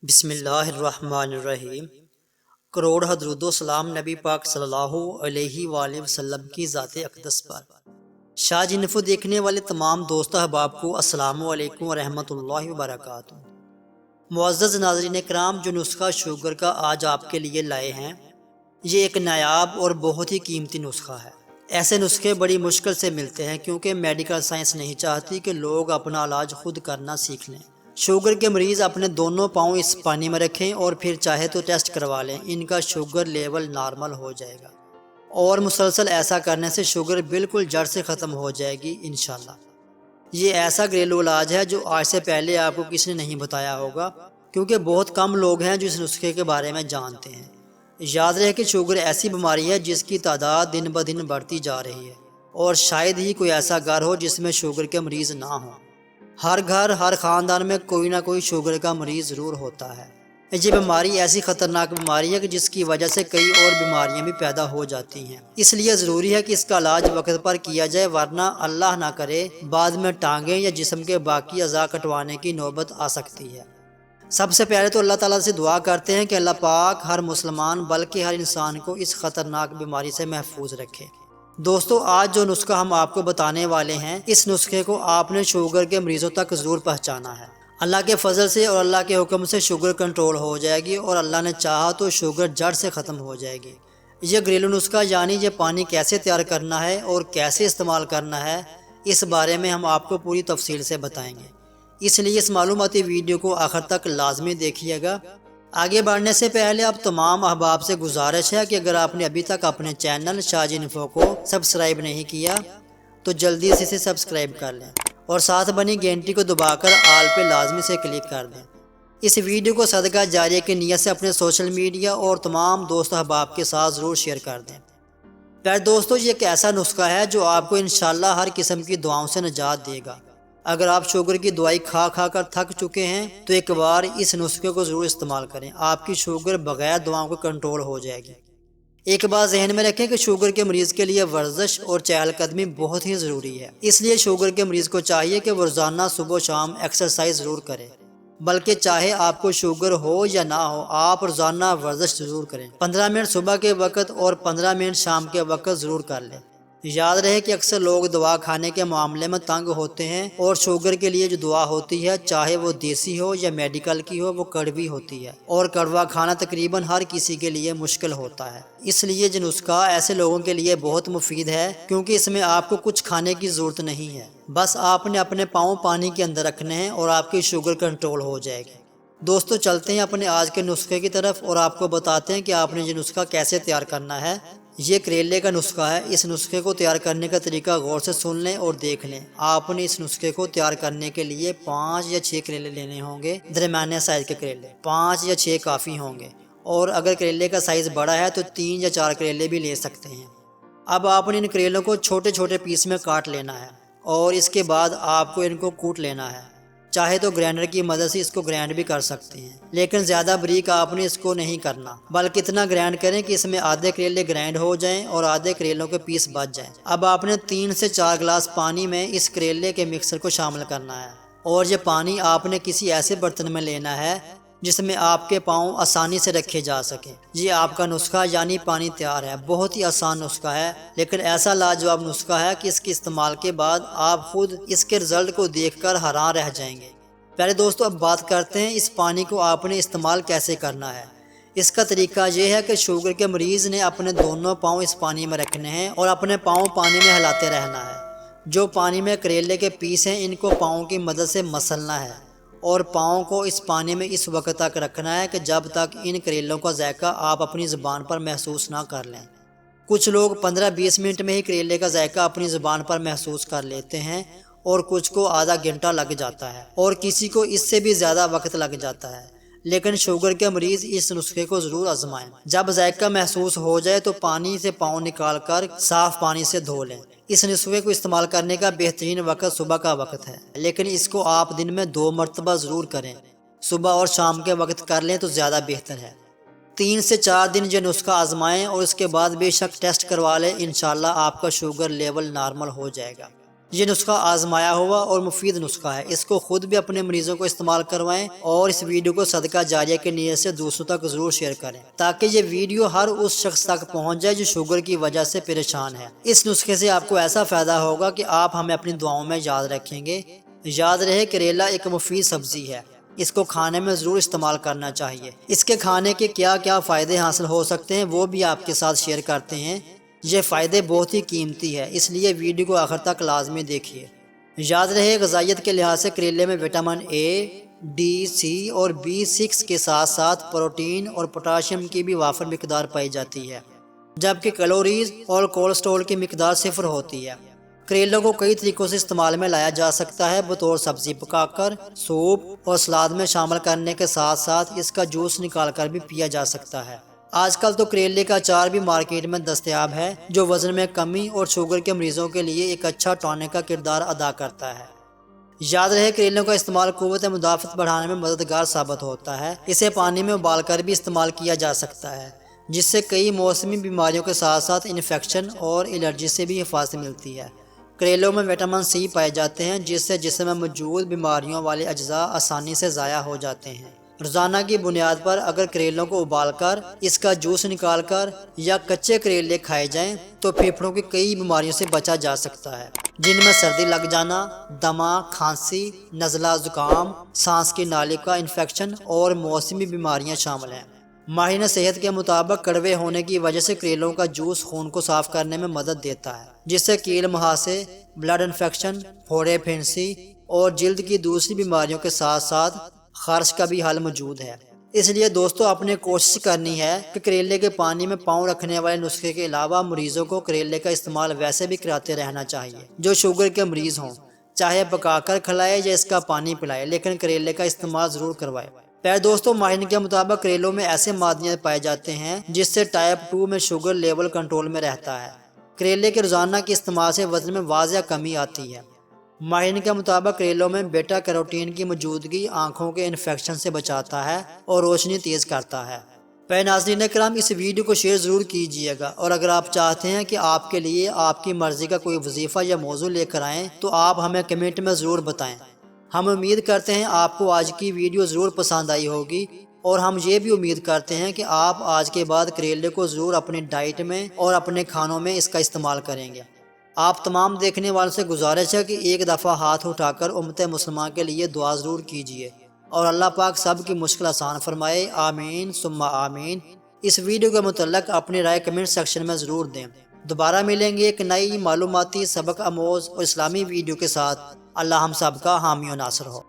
بسم اللہ الرحمن الرحیم۔ کروڑ درود و سلام نبی پاک صلی اللہ علیہ وآلہ وسلم کی ذات اقدس پر۔ شاہ جی انفو دیکھنے والے تمام دوست احباب کو السلام علیکم ورحمۃ اللہ وبرکاتہ۔ معزز ناظرین کرام، جو نسخہ شوگر کا آج آپ کے لیے لائے ہیں، یہ ایک نایاب اور بہت ہی قیمتی نسخہ ہے۔ ایسے نسخے بڑی مشکل سے ملتے ہیں کیونکہ میڈیکل سائنس نہیں چاہتی کہ لوگ اپنا علاج خود کرنا سیکھ لیں۔ شوگر کے مریض اپنے دونوں پاؤں اس پانی میں رکھیں اور پھر چاہے تو ٹیسٹ کروا لیں، ان کا شوگر لیول نارمل ہو جائے گا، اور مسلسل ایسا کرنے سے شوگر بالکل جڑ سے ختم ہو جائے گی انشاءاللہ۔ یہ ایسا گھریلو علاج ہے جو آج سے پہلے آپ کو کسی نے نہیں بتایا ہوگا، کیونکہ بہت کم لوگ ہیں جو اس نسخے کے بارے میں جانتے ہیں۔ یاد رہے کہ شوگر ایسی بیماری ہے جس کی تعداد دن بدن بڑھتی جا رہی ہے، اور شاید ہی کوئی ایسا گھر ہو جس میں شوگر کے مریض نہ ہوں۔ ہر گھر، ہر خاندان میں کوئی نہ کوئی شوگر کا مریض ضرور ہوتا ہے۔ یہ بیماری ایسی خطرناک بیماری ہے کہ جس کی وجہ سے کئی اور بیماریاں بھی پیدا ہو جاتی ہیں۔ اس لیے ضروری ہے کہ اس کا علاج وقت پر کیا جائے، ورنہ اللہ نہ کرے بعد میں ٹانگیں یا جسم کے باقی اعضاء کٹوانے کی نوبت آ سکتی ہے۔ سب سے پہلے تو اللہ تعالیٰ سے دعا کرتے ہیں کہ اللہ پاک ہر مسلمان بلکہ ہر انسان کو اس خطرناک بیماری سے محفوظ رکھے۔ دوستو، آج جو نسخہ ہم آپ کو بتانے والے ہیں، اس نسخے کو آپ نے شوگر کے مریضوں تک ضرور پہنچانا ہے۔ اللہ کے فضل سے اور اللہ کے حکم سے شوگر کنٹرول ہو جائے گی، اور اللہ نے چاہا تو شوگر جڑ سے ختم ہو جائے گی۔ یہ گھریلو نسخہ یعنی یہ پانی کیسے تیار کرنا ہے اور کیسے استعمال کرنا ہے، اس بارے میں ہم آپ کو پوری تفصیل سے بتائیں گے، اس لیے اس معلوماتی ویڈیو کو آخر تک لازمی دیکھیے گا۔ آگے بڑھنے سے پہلے اب تمام احباب سے گزارش ہے کہ اگر آپ نے ابھی تک اپنے چینل شاہ جی انفو کو سبسکرائب نہیں کیا تو جلدی سے اسے سبسکرائب کر لیں، اور ساتھ بنی گھنٹی کو دبا کر آل پہ لازمی سے کلک کر دیں۔ اس ویڈیو کو صدقہ جاریہ کی نیت سے اپنے سوشل میڈیا اور تمام دوست احباب کے ساتھ ضرور شیئر کر دیں۔ پھر دوستو، یہ ایک ایسا نسخہ ہے جو آپ کو انشاءاللہ ہر قسم کی دعاؤں سے نجات دے گا۔ اگر آپ شوگر کی دوائی کھا کھا کر تھک چکے ہیں تو ایک بار اس نسخے کو ضرور استعمال کریں، آپ کی شوگر بغیر دواؤں کو کنٹرول ہو جائے گی۔ ایک بات ذہن میں رکھیں کہ شوگر کے مریض کے لیے ورزش اور چہل قدمی بہت ہی ضروری ہے، اس لیے شوگر کے مریض کو چاہیے کہ وہ روزانہ صبح و شام ایکسرسائز ضرور کرے، بلکہ چاہے آپ کو شوگر ہو یا نہ ہو، آپ روزانہ ورزش ضرور کریں۔ 15 منٹ صبح کے وقت اور 15 منٹ شام کے وقت ضرور کر لیں۔ یاد رہے کہ اکثر لوگ دوا کھانے کے معاملے میں تنگ ہوتے ہیں، اور شوگر کے لیے جو دوا ہوتی ہے، چاہے وہ دیسی ہو یا میڈیکل کی ہو، وہ کڑوی ہوتی ہے، اور کڑوا کھانا تقریباً ہر کسی کے لیے مشکل ہوتا ہے۔ اس لیے یہ نسخہ ایسے لوگوں کے لیے بہت مفید ہے، کیونکہ اس میں آپ کو کچھ کھانے کی ضرورت نہیں ہے، بس آپ نے اپنے پاؤں پانی کے اندر رکھنے ہیں اور آپ کی شوگر کنٹرول ہو جائے گی۔ دوستو، چلتے ہیں اپنے آج کے نسخے کی طرف اور آپ کو بتاتے ہیں کہ آپ نے یہ نسخہ کیسے تیار کرنا ہے۔ یہ کریلے کا نسخہ ہے۔ اس نسخے کو تیار کرنے کا طریقہ غور سے سن لیں اور دیکھ لیں۔ آپ نے اس نسخے کو تیار کرنے کے لیے 5 یا 6 کریلے لینے ہوں گے، درمیانے سائز کے کریلے 5 یا 6 کافی ہوں گے، اور اگر کریلے کا سائز بڑا ہے تو 3 یا 4 کریلے بھی لے سکتے ہیں۔ اب آپ نے ان کریلوں کو چھوٹے چھوٹے پیس میں کاٹ لینا ہے، اور اس کے بعد آپ کو ان کو کوٹ لینا ہے۔ چاہے تو گرینڈر کی مدد سے اس کو گرینڈ بھی کر سکتے ہیں، لیکن زیادہ بریک آپ نے اس کو نہیں کرنا، بلکہ اتنا گرینڈ کریں کہ اس میں آدھے کریلے گرینڈ ہو جائیں اور آدھے کریلوں کے پیس بچ جائیں۔ اب آپ نے 3 سے 4 گلاس پانی میں اس کریلے کے مکسر کو شامل کرنا ہے، اور یہ پانی آپ نے کسی ایسے برتن میں لینا ہے جس میں آپ کے پاؤں آسانی سے رکھے جا سکیں۔ یہ آپ کا نسخہ یعنی پانی تیار ہے۔ بہت ہی آسان نسخہ ہے، لیکن ایسا لاجواب نسخہ ہے کہ اس کے استعمال کے بعد آپ خود اس کے رزلٹ کو دیکھ کر حیران رہ جائیں گے۔ پہلے دوستو، اب بات کرتے ہیں اس پانی کو آپ نے استعمال کیسے کرنا ہے۔ اس کا طریقہ یہ ہے کہ شوگر کے مریض نے اپنے دونوں پاؤں اس پانی میں رکھنے ہیں اور اپنے پاؤں پانی میں ہلاتے رہنا ہے۔ جو پانی میں کریلے کے پیس ہیں، ان کو پاؤں کی مدد سے مسلنا ہے، اور پاؤں کو اس پانی میں اس وقت تک رکھنا ہے کہ جب تک ان کریلوں کا ذائقہ آپ اپنی زبان پر محسوس نہ کر لیں۔ کچھ لوگ 15-20 منٹ میں ہی کریلے کا ذائقہ اپنی زبان پر محسوس کر لیتے ہیں، اور کچھ کو آدھا گھنٹہ لگ جاتا ہے، اور کسی کو اس سے بھی زیادہ وقت لگ جاتا ہے۔ لیکن شوگر کے مریض اس نسخے کو ضرور آزمائیں۔ جب ذائقہ محسوس ہو جائے تو پانی سے پاؤں نکال کر صاف پانی سے دھو لیں۔ اس نسخے کو استعمال کرنے کا بہترین وقت صبح کا وقت ہے، لیکن اس کو آپ دن میں 2 مرتبہ ضرور کریں۔ صبح اور شام کے وقت کر لیں تو زیادہ بہتر ہے۔ 3 سے 4 دن یہ نسخہ آزمائیں، اور اس کے بعد بے شک ٹیسٹ کروا لیں، انشاءاللہ آپ کا شوگر لیول نارمل ہو جائے گا۔ یہ نسخہ آزمایا ہوا اور مفید نسخہ ہے، اس کو خود بھی اپنے مریضوں کو استعمال کروائیں اور اس ویڈیو کو صدقہ جاریہ کی نیت سے دوسروں تک ضرور شیئر کریں تاکہ یہ ویڈیو ہر اس شخص تک پہنچ جائے جو شوگر کی وجہ سے پریشان ہے۔ اس نسخے سے آپ کو ایسا فائدہ ہوگا کہ آپ ہمیں اپنی دعاؤں میں یاد رکھیں گے۔ یاد رہے کریلا ایک مفید سبزی ہے، اس کو کھانے میں ضرور استعمال کرنا چاہیے۔ اس کے کھانے کے کیا کیا فائدے حاصل ہو سکتے ہیں وہ بھی آپ کے ساتھ شیئر کرتے ہیں۔ یہ فائدے بہت ہی قیمتی ہے، اس لیے ویڈیو کو آخر تک لازمی دیکھیے۔ یاد رہے غذائیت کے لحاظ سے کریلے میں وٹامن اے، ڈی، سی اور B6 کے ساتھ ساتھ پروٹین اور پوٹاشیم کی بھی وافر مقدار پائی جاتی ہے، جبکہ کیلوریز اور کولیسٹرول کی مقدار صفر ہوتی ہے۔ کریلوں کو کئی طریقوں سے استعمال میں لایا جا سکتا ہے، بطور سبزی پکا کر، سوپ اور سلاد میں شامل کرنے کے ساتھ ساتھ اس کا جوس نکال کر بھی پیا جا سکتا ہے۔ آج کل تو کریلے کا اچار بھی مارکیٹ میں دستیاب ہے جو وزن میں کمی اور شوگر کے مریضوں کے لیے ایک اچھا ٹانک کا کردار ادا کرتا ہے۔ یاد رہے کریلوں کا استعمال قوت مدافعت بڑھانے میں مددگار ثابت ہوتا ہے، اسے پانی میں ابال کر بھی استعمال کیا جا سکتا ہے جس سے کئی موسمی بیماریوں کے ساتھ ساتھ انفیکشن اور الرجی سے بھی حفاظت ملتی ہے۔ کریلوں میں وٹامن سی پائے جاتے ہیں جس سے جسم میں موجود بیماریوں والے اجزاء آسانی سے ضائع ہو جاتے ہیں۔ روزانہ کی بنیاد پر اگر کریلوں کو ابال کر اس کا جوس نکال کر یا کچے کریلے کھائے جائیں تو پھیپھڑوں کی کئی بیماریوں سے بچا جا سکتا ہے، جن میں سردی لگ جانا، دمہ، کھانسی، نزلہ، زکام، سانس کی نالی کا انفیکشن اور موسمی بیماریاں شامل ہیں۔ ماہرین صحت کے مطابق کڑوے ہونے کی وجہ سے کریلوں کا جوس خون کو صاف کرنے میں مدد دیتا ہے، جس سے کیل مہاسے، بلڈ انفیکشن، پھوڑے پھنسی اور جلد کی دوسری بیماریوں کے ساتھ ساتھ خارش کا بھی حل موجود ہے۔ اس لیے دوستو اپنے کوشش کرنی ہے کہ کریلے کے پانی میں پاؤں رکھنے والے نسخے کے علاوہ مریضوں کو کریلے کا استعمال ویسے بھی کراتے رہنا چاہیے جو شوگر کے مریض ہوں، چاہے پکا کر کھلائے یا اس کا پانی پلائے، لیکن کریلے کا استعمال ضرور کروائے۔ پہلے دوستو ماہرین کے مطابق کریلوں میں ایسے معدنیات پائے جاتے ہیں جس سے ٹائپ 2 میں شوگر لیول کنٹرول میں رہتا ہے۔ کریلے کے روزانہ کے استعمال سے وزن میں واضح کمی آتی ہے۔ ماہرین کے مطابق کریلوں میں بیٹا کیروٹین کی موجودگی آنکھوں کے انفیکشن سے بچاتا ہے اور روشنی تیز کرتا ہے۔ پہلے ناظرین کرام اس ویڈیو کو شیئر ضرور کیجیے گا، اور اگر آپ چاہتے ہیں کہ آپ کے لیے آپ کی مرضی کا کوئی وظیفہ یا موضوع لے کر آئیں تو آپ ہمیں کمنٹ میں ضرور بتائیں۔ ہم امید کرتے ہیں آپ کو آج کی ویڈیو ضرور پسند آئی ہوگی، اور ہم یہ بھی امید کرتے ہیں کہ آپ آج کے بعد کریلے کو ضرور اپنی ڈائٹ میں اور اپنے کھانوں میں اس کا استعمال کریں گے۔ آپ تمام دیکھنے والوں سے گزارش ہے کہ ایک دفعہ ہاتھ اٹھا کر امت مسلمہ کے لیے دعا ضرور کیجیے، اور اللہ پاک سب کی مشکل آسان فرمائے، آمین ثم آمین۔ اس ویڈیو کے متعلق اپنی رائے کمنٹ سیکشن میں ضرور دیں۔ دوبارہ ملیں گے ایک نئی معلوماتی سبق آموز اور اسلامی ویڈیو کے ساتھ۔ اللہ ہم سب کا حامی و ناصر ہو۔